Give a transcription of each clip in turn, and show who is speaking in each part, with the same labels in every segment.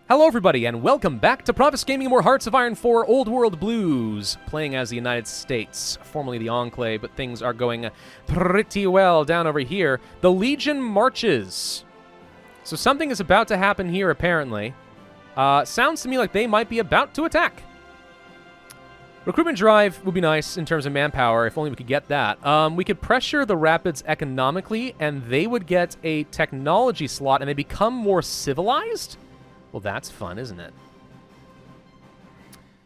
Speaker 1: Hello everybody, and welcome back to Pravus Gaming More Hearts of Iron 4 Old World Blues, playing as the United States, formerly the Enclave, but things are going pretty well down over here. The Legion marches. So something is about to happen here, apparently. Sounds to me like they might be about to attack. Recruitment drive would be nice in terms of manpower, if only we could get that. We could pressure the Rapids economically, and they would get a technology slot, and they become more civilized? Well, that's fun, isn't it?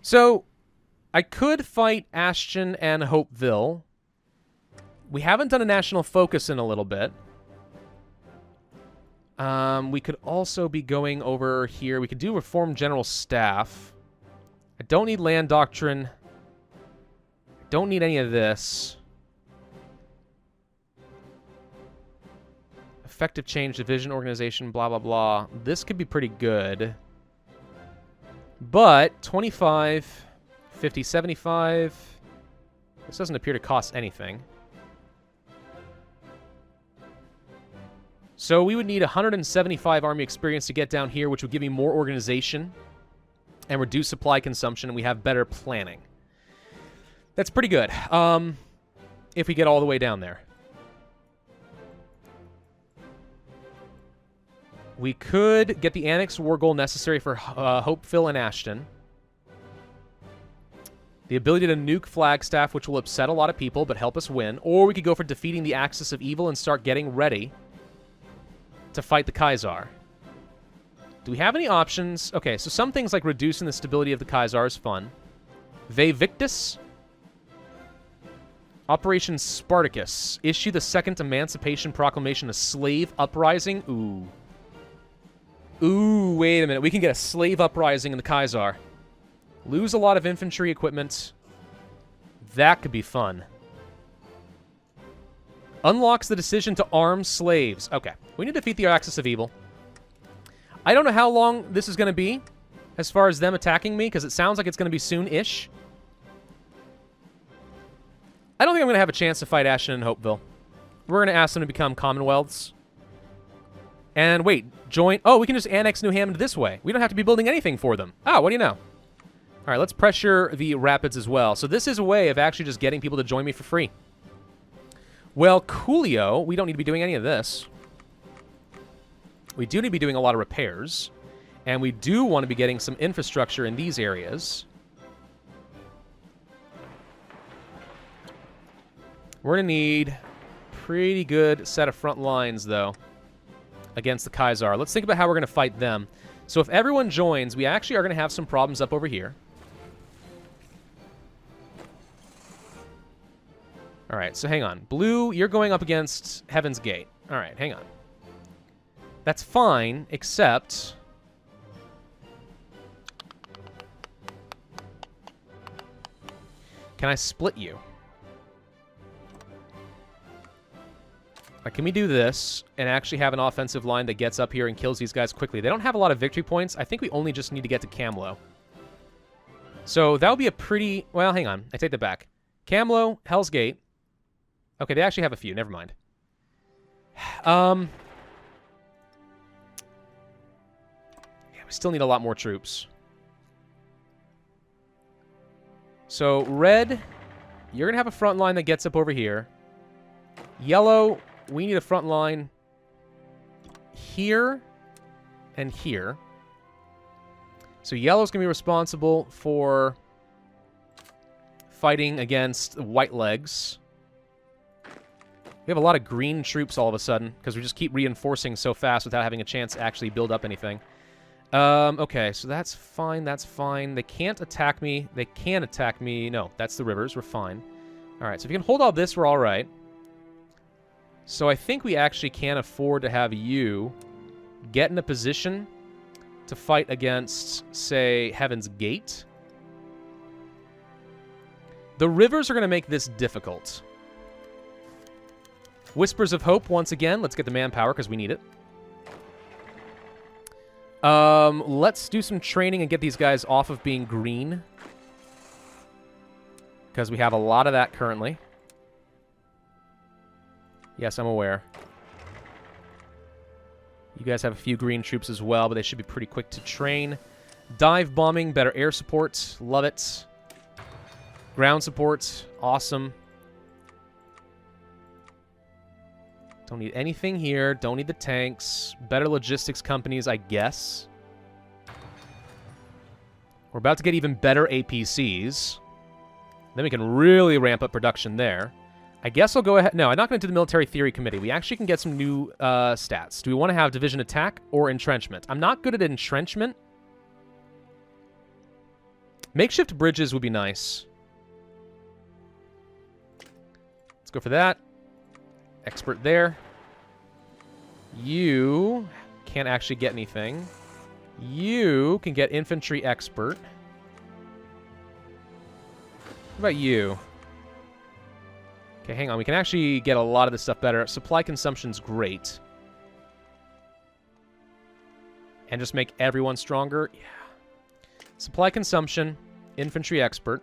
Speaker 1: So, I could fight Ashton and Hopeville. We haven't done a national focus in a little bit. We could also be going over here. We could do Reform General Staff. I don't need Land Doctrine. I don't need any of this. Effective change, division, organization, blah, blah, blah. This could be pretty good. But 25, 50, 75. This doesn't appear to cost anything. So we would need 175 army experience to get down here, which would give me more organization and reduce supply consumption, and we have better planning. That's pretty good. If we get all the way down there. We could get the Annex war goal necessary for Hopeville and Ashton. The ability to nuke Flagstaff, which will upset a lot of people, but help us win. Or we could go for defeating the Axis of Evil and start getting ready to fight the Kaiser. Do we have any options? Okay, so some things like reducing the stability of the Kaiser is fun. Ve Victus. Operation Spartacus. Issue the Second Emancipation Proclamation, a slave uprising. Ooh. Ooh, wait a minute. We can get a slave uprising in the Kaiser. Lose a lot of infantry equipment. That could be fun. Unlocks the decision to arm slaves. Okay. We need to defeat the Axis of Evil. I don't know how long this is going to be as far as them attacking me, because it sounds like it's going to be soon-ish. I don't think I'm going to have a chance to fight Ashton and Hopeville. We're going to ask them to become Commonwealths. And wait, join... Oh, we can just annex New Hammond this way. We don't have to be building anything for them. Oh, what do you know? All right, let's pressure the Rapids as well. So this is a way of actually just getting people to join me for free. Well, Coolio, we don't need to be doing any of this. We do need to be doing a lot of repairs. And we do want to be getting some infrastructure in these areas. We're going to need a pretty good set of front lines, though, against the Kaiser. Let's think about how we're going to fight them. So if everyone joins, we actually are going to have some problems up over here. All right, so hang on. Blue, you're going up against Heaven's Gate. All right, hang on. That's fine, except... Can I split you? Can we do this and actually have an offensive line that gets up here and kills these guys quickly? They don't have a lot of victory points. I think we only just need to get to Camlo. So that would be a pretty... Well, hang on. I take that back. Camlo, Hell's Gate. Okay, they actually have a few. Never mind. Yeah, we still need a lot more troops. So, red, you're going to have a front line that gets up over here. Yellow... We need a front line here and here. So yellow's going to be responsible for fighting against white legs. We have a lot of green troops all of a sudden because we just keep reinforcing so fast without having a chance to actually build up anything. Okay, so that's fine, that's fine. They can't attack me. They can attack me. No, that's the rivers. We're fine. All right, so if you can hold all this, we're all right. So I think we actually can afford to have you get in a position to fight against, say, Heaven's Gate. The rivers are going to make this difficult. Whispers of Hope, once again. Let's get the manpower because we need it. Let's do some training and get these guys off of being green, because we have a lot of that currently. Yes, I'm aware. You guys have a few green troops as well, but they should be pretty quick to train. Dive bombing, better air support. Love it. Ground support, awesome. Don't need anything here. Don't need the tanks. Better logistics companies, I guess. We're about to get even better APCs. Then we can really ramp up production there. I guess I'll go ahead... No, I'm not going to do the military theory committee. We actually can get some new stats. Do we want to have division attack or entrenchment? I'm not good at entrenchment. Makeshift bridges would be nice. Let's go for that. Expert there. You can't actually get anything. You can get infantry expert. What about you? Okay, hang on. We can actually get a lot of this stuff better. Supply consumption's great. And just make everyone stronger. Yeah. Supply consumption, infantry expert.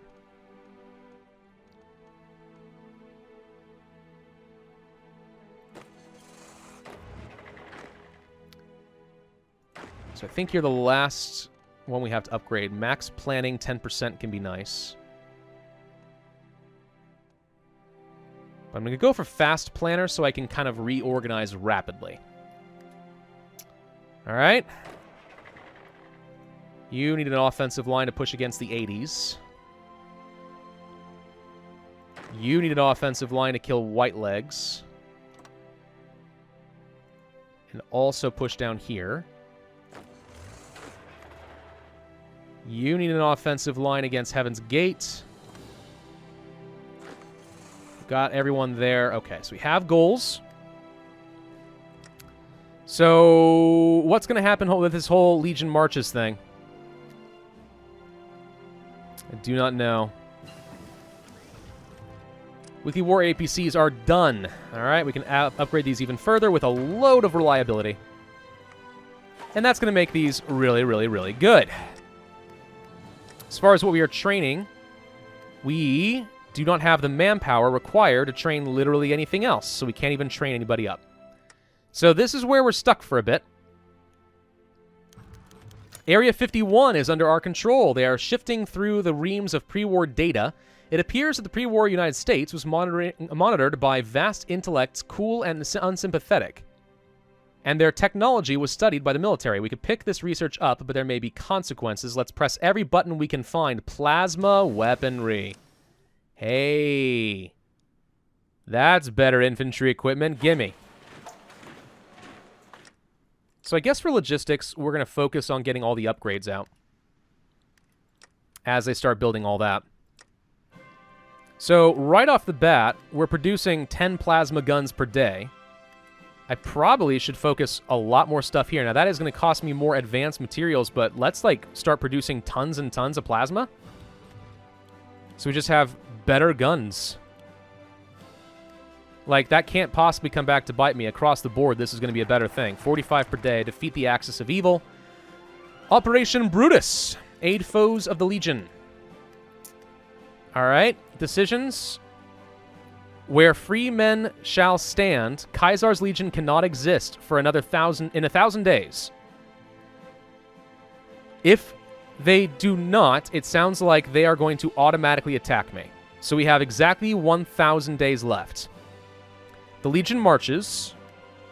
Speaker 1: So I think you're the last one we have to upgrade. Max planning 10% can be nice. But I'm going to go for fast planner so I can kind of reorganize rapidly. All right. You need an offensive line to push against the 80s. You need an offensive line to kill white legs. And also push down here. You need an offensive line against Heaven's Gate. Got everyone there. Okay, so we have goals. So what's going to happen with this whole Legion Marches thing? I do not know. Weekly War APCs are done. All right, we can upgrade these even further with a load of reliability. And that's going to make these really, really, really good. As far as what we are training, we do not have the manpower required to train literally anything else, so we can't even train anybody up. So this is where we're stuck for a bit. Area 51 is under our control. They are shifting through the reams of pre-war data. It appears that the pre-war United States was monitored by vast intellects, cool and unsympathetic. And their technology was studied by the military. We could pick this research up, but there may be consequences. Let's press every button we can find. Plasma weaponry. Hey. That's better infantry equipment. Gimme. So I guess for logistics, we're going to focus on getting all the upgrades out as they start building all that. So right off the bat, we're producing 10 plasma guns per day. I probably should focus a lot more stuff here. Now, that is going to cost me more advanced materials, but let's, like, start producing tons and tons of plasma. So we just have better guns. Like, that can't possibly come back to bite me. Across the board, this is going to be a better thing. 45 per day. Defeat the axis of evil. Operation Brutus. Aid foes of the Legion. All right. Decisions. Where free men shall stand, Caesar's Legion cannot exist for another 1,000 days. If they do not, it sounds like they are going to automatically attack me. So we have exactly 1,000 days left. The Legion marches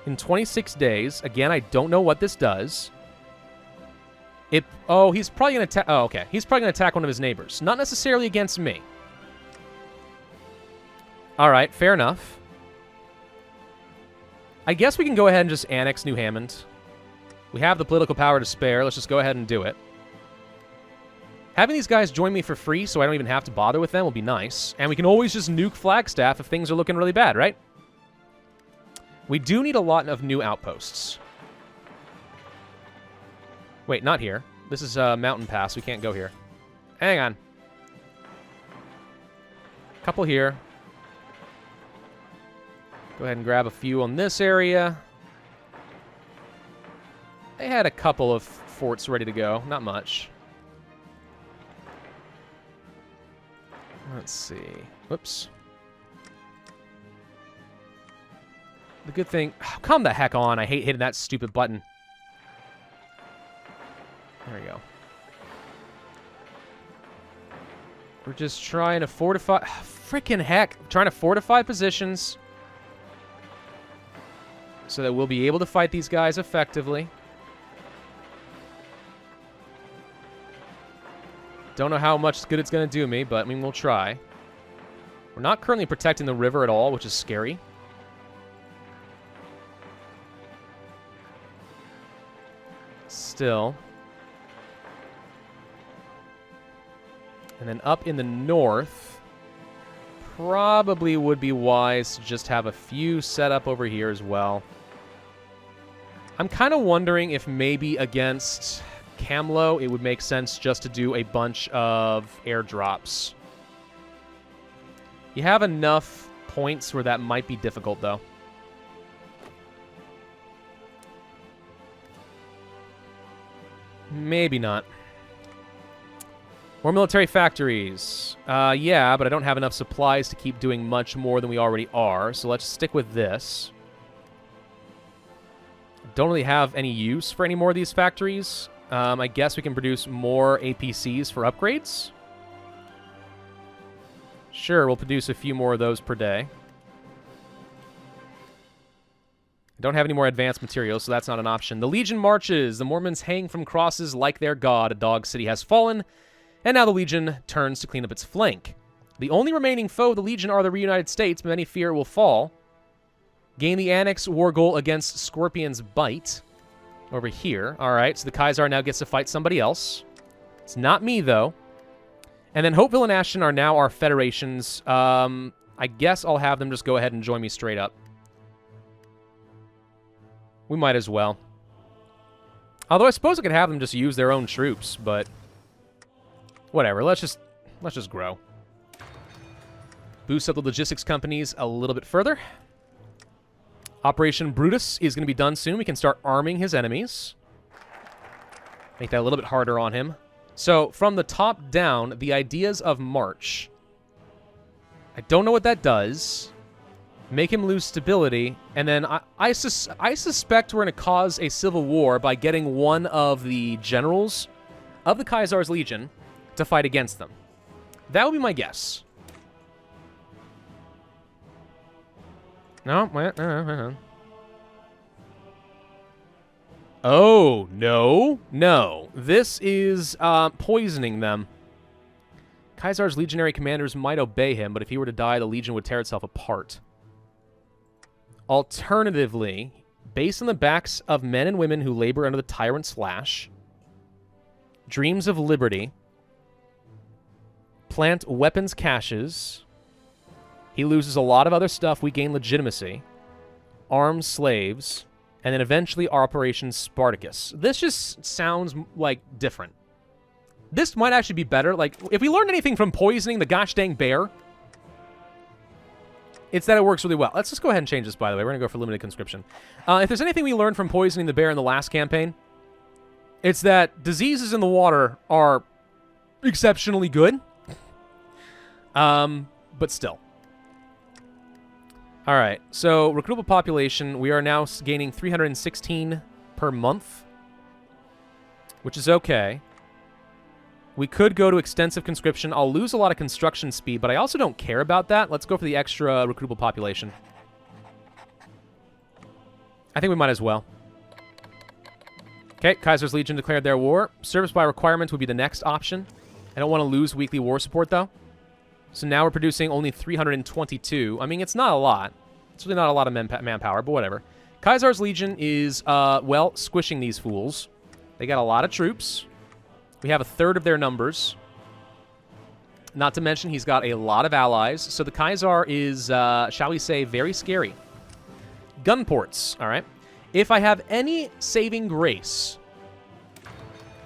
Speaker 1: in 26 days. Again, I don't know what this does. Oh, he's probably going to attack... Oh, okay. He's probably going to attack one of his neighbors. Not necessarily against me. All right, fair enough. I guess we can go ahead and just annex New Hammond. We have the political power to spare. Let's just go ahead and do it. Having these guys join me for free so I don't even have to bother with them will be nice. And we can always just nuke Flagstaff if things are looking really bad, right? We do need a lot of new outposts. Wait, not here. This is a mountain pass. We can't go here. Hang on. Couple here. Go ahead and grab a few on this area. They had a couple of forts ready to go. Not much. Let's see. Whoops. The good thing... Oh, come the heck on. I hate hitting that stupid button. There we go. We're just trying to fortify... Freaking heck. Trying to fortify positions so that we'll be able to fight these guys effectively. Don't know how much good it's going to do me, but I mean, we'll try. We're not currently protecting the river at all, which is scary. Still. And then up in the north, probably would be wise to just have a few set up over here as well. I'm kind of wondering if maybe against Camlo, it would make sense just to do a bunch of airdrops. You have enough points where that might be difficult, though. Maybe not. More military factories. Yeah, but I don't have enough supplies to keep doing much more than we already are, so let's stick with this. Don't really have any use for any more of these factories. I guess we can produce more APCs for upgrades. Sure, we'll produce a few more of those per day. Don't have any more advanced materials, so that's not an option. The Legion marches. The Mormons hang from crosses like their god. A dog city has fallen, and now the Legion turns to clean up its flank. The only remaining foe of the Legion are the reunited states, but many fear it will fall. Gain the Annex war goal against Scorpion's Bite. Over here. All right, so the Kaiser now gets to fight somebody else. It's not me, though. And then Hopeville and Ashton are now our federations. I guess I'll have them just go ahead and join me straight up. We might as well. Although I suppose I could have them just use their own troops, but whatever. Let's just grow. Boost up the logistics companies a little bit further. Operation Brutus is going to be done soon. We can start arming his enemies. Make that a little bit harder on him. So, from the top down, the ideas of March. I don't know what that does. Make him lose stability. And then I suspect we're going to cause a civil war by getting one of the generals of the Caesar's Legion to fight against them. That would be my guess. No, wait, oh, no, no. This is poisoning them. Caesar's legionary commanders might obey him, but if he were to die, the Legion would tear itself apart. Alternatively, based on the backs of men and women who labor under the tyrant's lash, dreams of liberty, plant weapons caches. He loses a lot of other stuff. We gain legitimacy. Arms slaves. And then eventually Operation Spartacus. This just sounds, like, different. This might actually be better. Like, if we learned anything from poisoning the gosh dang bear, it's that it works really well. Let's just go ahead and change this, by the way. We're going to go for limited conscription. If there's anything we learned from poisoning the bear in the last campaign, it's that diseases in the water are exceptionally good. But still. All right, so recruitable population, we are now gaining 316 per month, which is okay. We could go to extensive conscription. I'll lose a lot of construction speed, but I also don't care about that. Let's go for the extra recruitable population. I think we might as well. Okay, Kaiser's Legion declared their war. Service by requirement would be the next option. I don't want to lose weekly war support, though. So now we're producing only 322. I mean, it's not a lot. It's really not a lot of manpower, but whatever. Caesar's Legion is, well, squishing these fools. They got a lot of troops. We have a third of their numbers. Not to mention he's got a lot of allies. So the Kaiser is, shall we say, very scary. Gun ports, all right. If I have any saving grace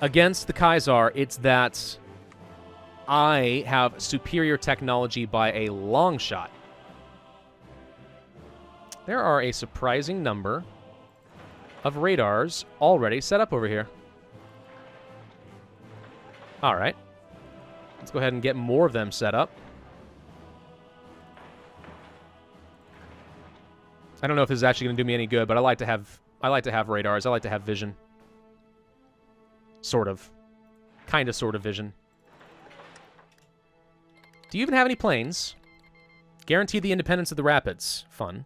Speaker 1: against the Kaiser, it's that I have superior technology by a long shot. There are a surprising number of radars already set up over here. All right. Let's go ahead and get more of them set up. I don't know if this is actually going to do me any good, but I like to have radars. I like to have vision. Sort of. Kind of, sort of vision. Do you even have any planes? Guarantee the independence of the rapids. Fun.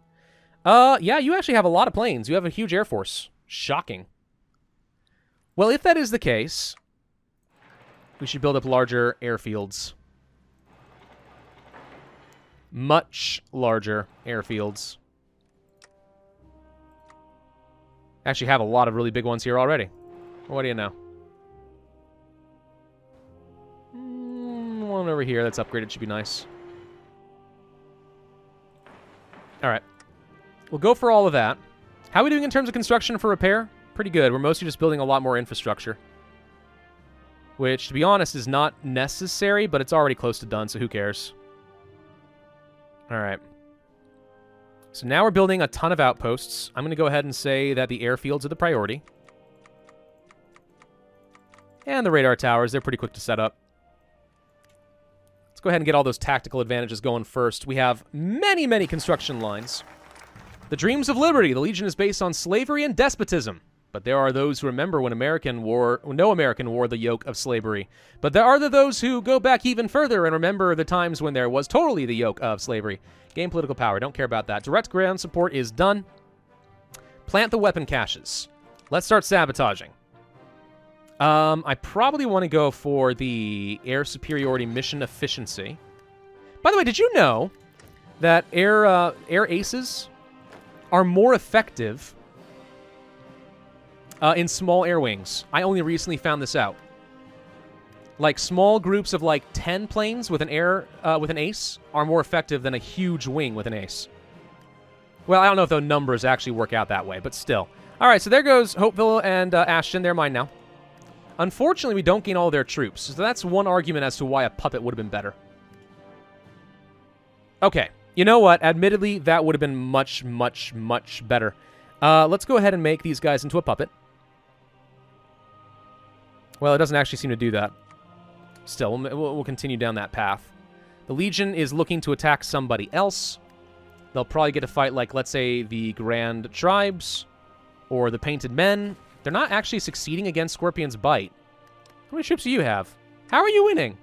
Speaker 1: Yeah, you actually have a lot of planes. You have a huge air force. Shocking. Well, if that is the case, we should build up larger airfields. Much larger airfields. Actually have a lot of really big ones here already. What do you know? One over here that's upgraded should be nice. Alright. We'll go for all of that. How are we doing in terms of construction for repair? Pretty good. We're mostly just building a lot more infrastructure. Which, to be honest, is not necessary, but it's already close to done, so who cares? Alright. So now we're building a ton of outposts. I'm going to go ahead and say that the airfields are the priority. And the radar towers, they're pretty quick to set up. Let's go ahead and get all those tactical advantages going first. We have many, many construction lines. The dreams of liberty. The Legion is based on slavery and despotism. But there are those who remember when no American wore the yoke of slavery. But there are those who go back even further and remember the times when there was totally the yoke of slavery. Gain political power. Don't care about that. Direct ground support is done. Plant the weapon caches. Let's start sabotaging. I probably want to go for the air superiority mission efficiency. By the way, did you know that air aces are more effective in small air wings? I only recently found this out. Like, small groups of, like, 10 planes with an ace are more effective than a huge wing with an ace. Well, I don't know if those numbers actually work out that way, but still. All right, so there goes Hopeville and Ashton. They're mine now. Unfortunately, we don't gain all their troops, so that's one argument as to why a puppet would have been better. Okay, you know what? Admittedly, that would have been much, much, much better. Let's go ahead and make these guys into a puppet. Well, it doesn't actually seem to do that. Still, we'll continue down that path. The Legion is looking to attack somebody else. They'll probably get to fight, like, let's say, the Grand Tribes or the Painted Men. They're not actually succeeding against Scorpion's Bite. How many troops do you have? How are you winning?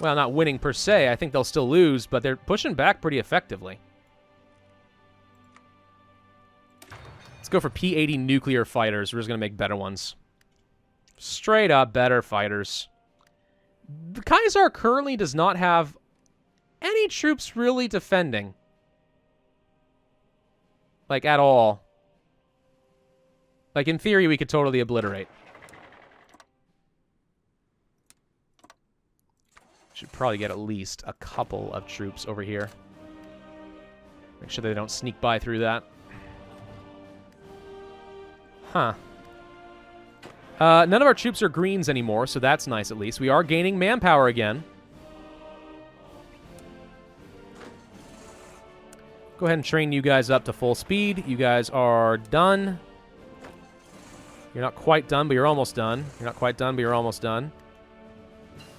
Speaker 1: Well, not winning per se. I think they'll still lose, but they're pushing back pretty effectively. Let's go for P-80 nuclear fighters. We're just going to make better ones. Straight up better fighters. The Kaiser currently does not have any troops really defending. Like, at all. Like, in theory, we could totally obliterate. Should probably get at least a couple of troops over here. Make sure they don't sneak by through that. Huh. None of our troops are greens anymore, so that's nice at least. We are gaining manpower again. Go ahead and train you guys up to full speed. You guys are done. You're not quite done, but you're almost done. You're not quite done, but you're almost done.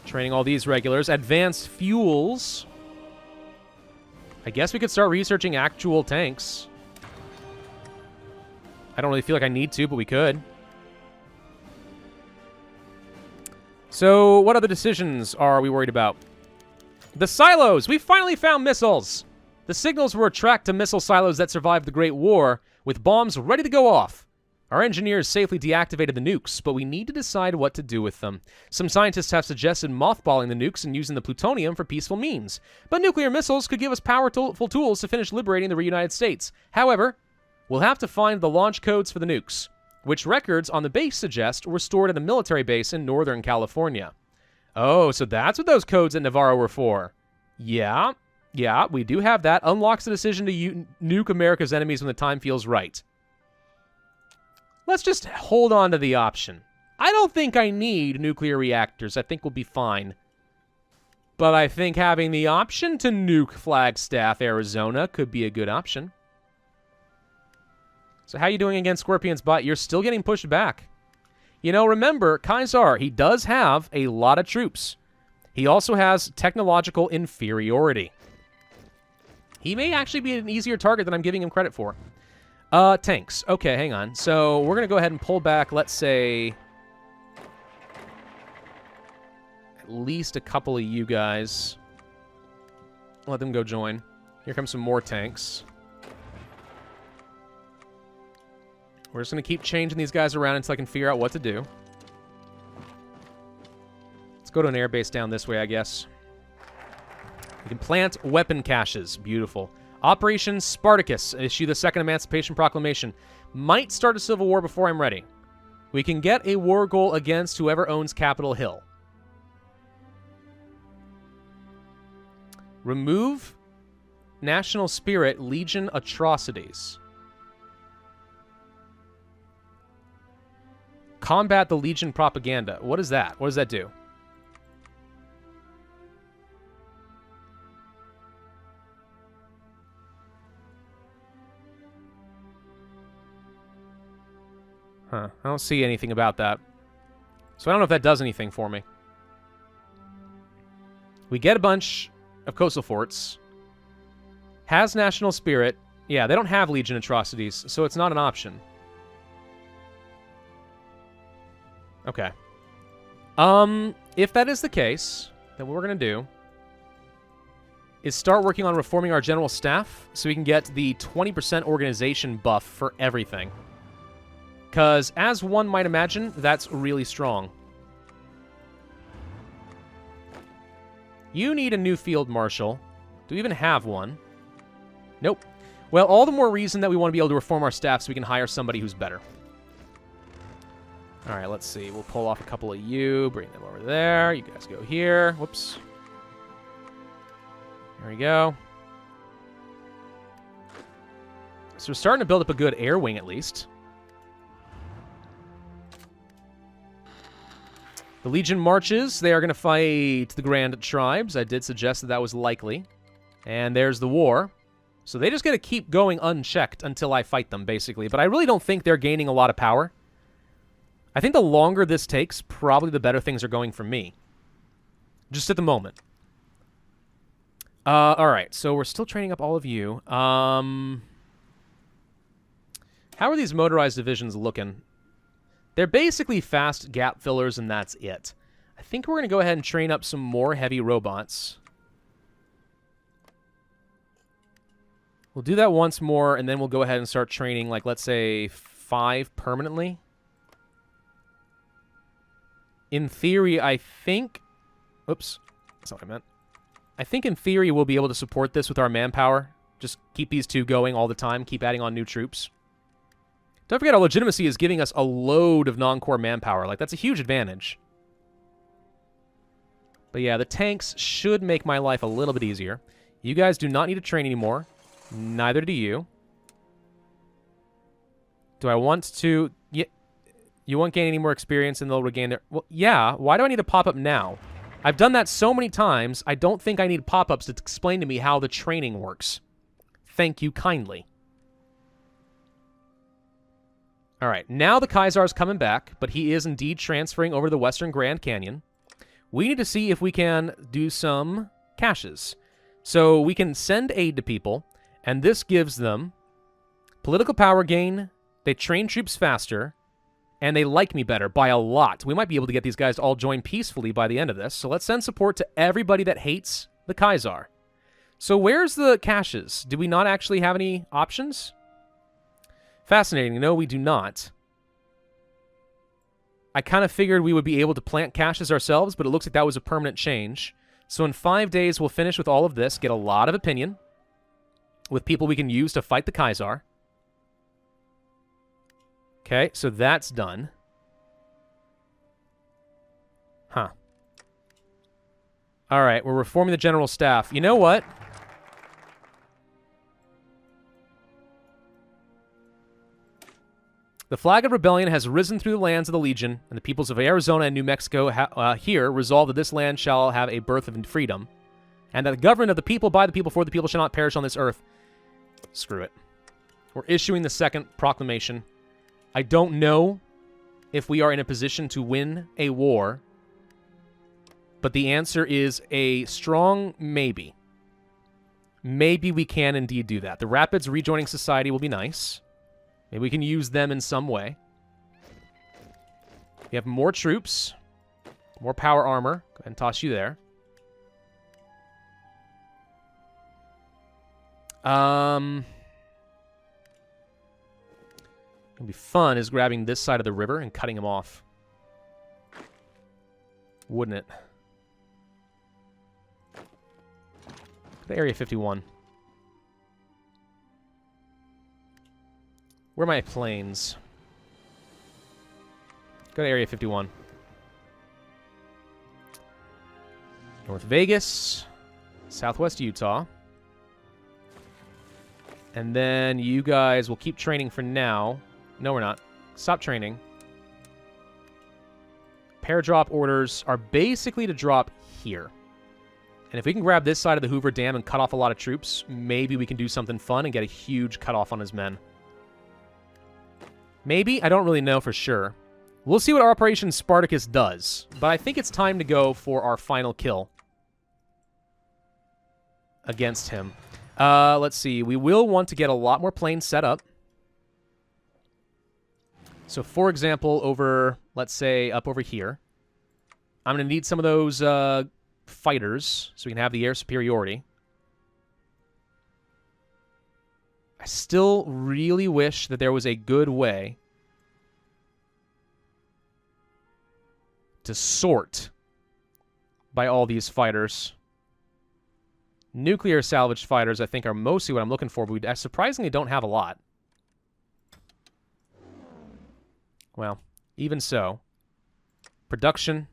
Speaker 1: Training all these regulars. Advanced fuels. I guess we could start researching actual tanks. I don't really feel like I need to, but we could. So, what other decisions are we worried about? The silos! We finally found missiles! The signals were tracked to missile silos that survived the Great War, with bombs ready to go off. Our engineers safely deactivated the nukes, but we need to decide what to do with them. Some scientists have suggested mothballing the nukes and using the plutonium for peaceful means. But nuclear missiles could give us powerful tools to finish liberating the reunited states. However, we'll have to find the launch codes for the nukes, which records on the base suggest were stored at a military base in Northern California. Oh, so that's what those codes at Navarro were for. Yeah, we do have that. Unlocks the decision to nuke America's enemies when the time feels right. Let's just hold on to the option. I don't think I need nuclear reactors. I think we'll be fine. But I think having the option to nuke Flagstaff, Arizona could be a good option. So how are you doing against Scorpion's Butt? You're still getting pushed back. You know, remember, Kaiser, he does have a lot of troops. He also has technological inferiority. He may actually be an easier target than I'm giving him credit for. Tanks. Okay, hang on. So we're going to go ahead and pull back, let's say, at least a couple of you guys. Let them go join. Here come some more tanks. We're just going to keep changing these guys around until I can figure out what to do. Let's go to an airbase down this way, I guess. We can plant weapon caches. Beautiful. Operation Spartacus. Issue the Second Emancipation Proclamation. Might start a civil war before I'm ready. We can get a war goal against whoever owns Capitol Hill. Remove national spirit, Legion atrocities. Combat the Legion propaganda. What is that? What does that do? Huh. I don't see anything about that. So I don't know if that does anything for me. We get a bunch of coastal forts. Has national spirit. Yeah, they don't have Legion atrocities, so it's not an option. Okay. If that is the case, then what we're going to do is start working on reforming our general staff so we can get the 20% organization buff for everything. Because, as one might imagine, that's really strong. You need a new field marshal. Do we even have one? Nope. Well, all the more reason that we want to be able to reform our staff so we can hire somebody who's better. All right, let's see. We'll pull off a couple of you, bring them over there. You guys go here. Whoops. There we go. So we're starting to build up a good air wing, at least. The Legion marches. They are going to fight the Grand Tribes. I did suggest that that was likely. And there's the war. So they just got to keep going unchecked until I fight them, basically. But I really don't think they're gaining a lot of power. I think the longer this takes, probably the better things are going for me. Just at the moment. All right, so we're still training up all of you. How are these motorized divisions looking? They're basically fast gap fillers, and that's it. I think we're going to go ahead and train up some more heavy robots. We'll do that once more, and then we'll go ahead and start training, like, let's say, 5 permanently. In theory, I think... Oops. That's not what I meant. I think in theory we'll be able to support this with our manpower. Just keep these two going all the time. Keep adding on new troops. Don't forget, our legitimacy is giving us a load of non-core manpower. Like, that's a huge advantage. But yeah, the tanks should make my life a little bit easier. You guys do not need to train anymore. Neither do you. Do I want to... Yeah, you won't gain any more experience and they'll regain their... Well, yeah, why do I need to pop up now? I've done that so many times, I don't think I need pop-ups to explain to me how the training works. Thank you kindly. Alright, now the Kaisar's coming back, but he is indeed transferring over the Western Grand Canyon. We need to see if we can do some caches. So we can send aid to people, and this gives them political power gain, they train troops faster, and they like me better by a lot. We might be able to get these guys to all join peacefully by the end of this. So let's send support to everybody that hates the Kaiser. So where's the caches? Do we not actually have any options? Fascinating. No, we do not. I kind of figured we would be able to plant caches ourselves, but it looks like that was a permanent change. So in 5 days, we'll finish with all of this, get a lot of opinion with people we can use to fight the Kaiser. Okay, so that's done. Huh. All right, we're reforming the general staff. You know what? The flag of rebellion has risen through the lands of the Legion, and the peoples of Arizona and New Mexico here resolve that this land shall have a birth of freedom, and that the government of the people, by the people, for the people shall not perish on this earth. Screw it. We're issuing the second proclamation. I don't know if we are in a position to win a war, but the answer is a strong maybe. Maybe we can indeed do that. The Rapids rejoining society will be nice. Maybe we can use them in some way. We have more troops. More power armor. Go ahead and toss you there. Gonna be fun is grabbing this side of the river and cutting him off. Wouldn't it? Go to Area 51. Where are my planes? Go to Area 51. North Vegas. Southwest Utah. And then you guys will keep training for now. No, we're not. Stop training. Pair drop orders are basically to drop here. And if we can grab this side of the Hoover Dam and cut off a lot of troops, maybe we can do something fun and get a huge cutoff on his men. Maybe? I don't really know for sure. We'll see what Operation Spartacus does. But I think it's time to go for our final kill against him. Let's see. We will want to get a lot more planes set up. So, for example, over, let's say, up over here, I'm going to need some of those fighters so we can have the air superiority. I still really wish that there was a good way to sort by all these fighters. Nuclear salvaged fighters, I think, are mostly what I'm looking for, but we surprisingly don't have a lot. Well, even so. Production.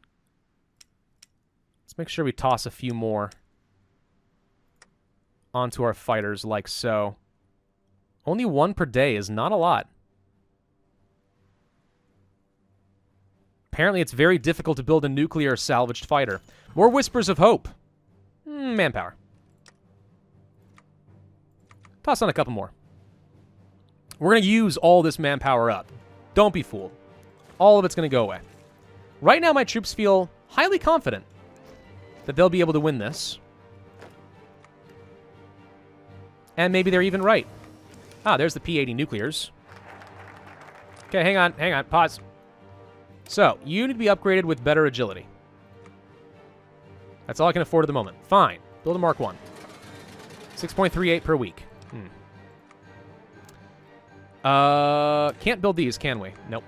Speaker 1: Let's make sure we toss a few more onto our fighters like so. Only one per day is not a lot. Apparently, it's very difficult to build a nuclear salvaged fighter. More whispers of hope. Manpower. Toss on a couple more. We're going to use all this manpower up. Don't be fooled. All of it's going to go away. Right now, my troops feel highly confident that they'll be able to win this. And maybe they're even right. Ah, there's the P-80 nuclears. Okay, hang on, pause. So, you need to be upgraded with better agility. That's all I can afford at the moment. Fine. Build a Mark 1. 6.38 per week. Can't build these, can we? Nope.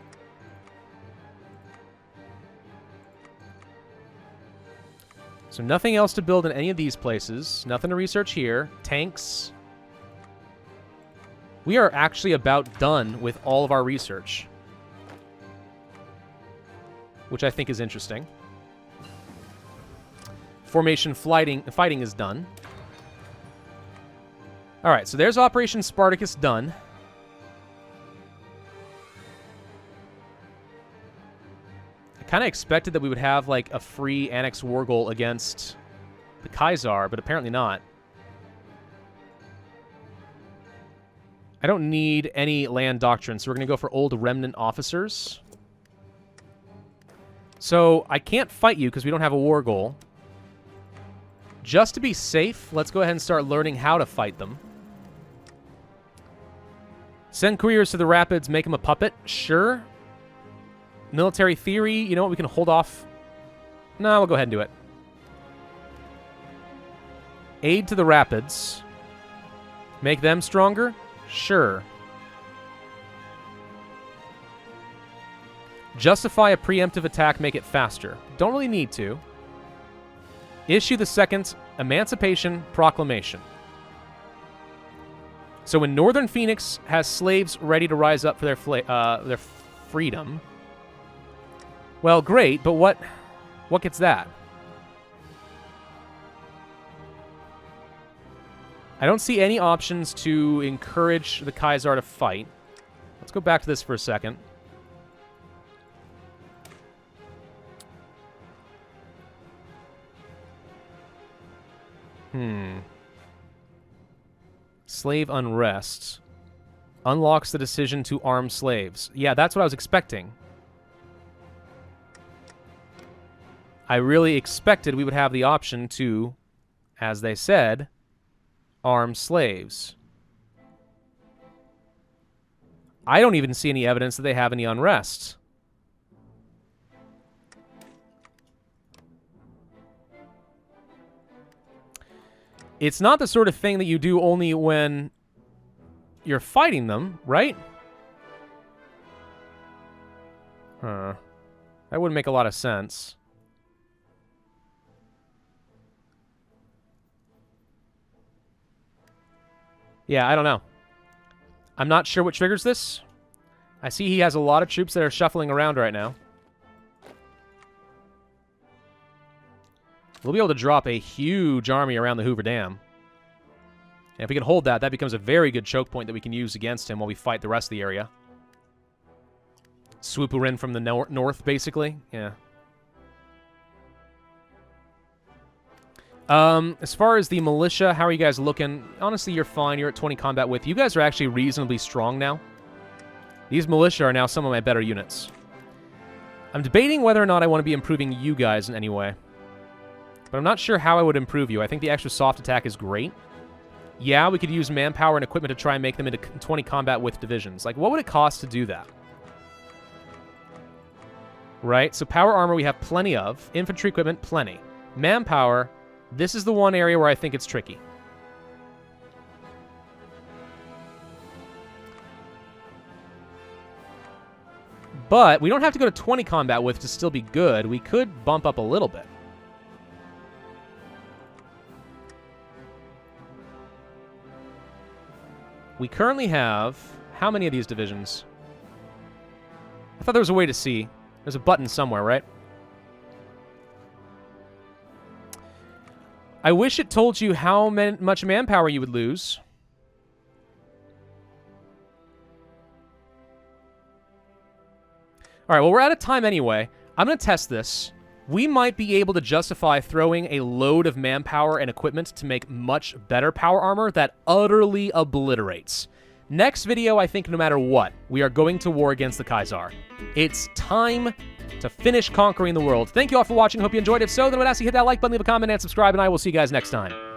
Speaker 1: So nothing else to build in any of these places. Nothing to research here. Tanks. We are actually about done with all of our research, which I think is interesting. Formation fighting is done. All right, so there's Operation Spartacus done. I kind of expected that we would have like a free annex war goal against the Kaiser, but apparently not. I don't need any land doctrine, so we're going to go for old remnant officers. So I can't fight you because we don't have a war goal. Just to be safe, let's go ahead and start learning how to fight them. Send couriers to the rapids, make him a puppet. Sure. Military theory, you know what, we can hold off. No, we'll go ahead and do it. Aid to the rapids. Make them stronger? Sure. Justify a preemptive attack, make it faster. Don't really need to. Issue the second Emancipation Proclamation. So when Northern Phoenix has slaves ready to rise up for their freedom, well, great, but what gets that? I don't see any options to encourage the Kaiser to fight. Let's go back to this for a second. Slave unrest. Unlocks the decision to arm slaves. Yeah, that's what I was expecting. I really expected we would have the option to, as they said, arm slaves. I don't even see any evidence that they have any unrest. It's not the sort of thing that you do only when you're fighting them, right? Huh. That wouldn't make a lot of sense. Yeah, I don't know. I'm not sure what triggers this. I see he has a lot of troops that are shuffling around right now. We'll be able to drop a huge army around the Hoover Dam. And if we can hold that, that becomes a very good choke point that we can use against him while we fight the rest of the area. Swoop her in from the north, basically. Yeah. As far as the militia, how are you guys looking? Honestly, you're fine. You're at 20 combat width. You guys are actually reasonably strong now. These militia are now some of my better units. I'm debating whether or not I want to be improving you guys in any way. But I'm not sure how I would improve you. I think the extra soft attack is great. Yeah, we could use manpower and equipment to try and make them into 20 combat width divisions. Like, what would it cost to do that? Right, so power armor we have plenty of. Infantry equipment, plenty. Manpower, this is the one area where I think it's tricky. But we don't have to go to 20 combat width to still be good. We could bump up a little bit. We currently have... how many of these divisions? I thought there was a way to see. There's a button somewhere, right? I wish it told you how much manpower you would lose. All right, well, we're out of time anyway. I'm going to test this. We might be able to justify throwing a load of manpower and equipment to make much better power armor that utterly obliterates. Next video, I think no matter what, we are going to war against the Kaiser. It's time to finish conquering the world. Thank you all for watching. Hope you enjoyed. If so, then I would ask you to hit that like button, leave a comment, and subscribe, and I will see you guys next time.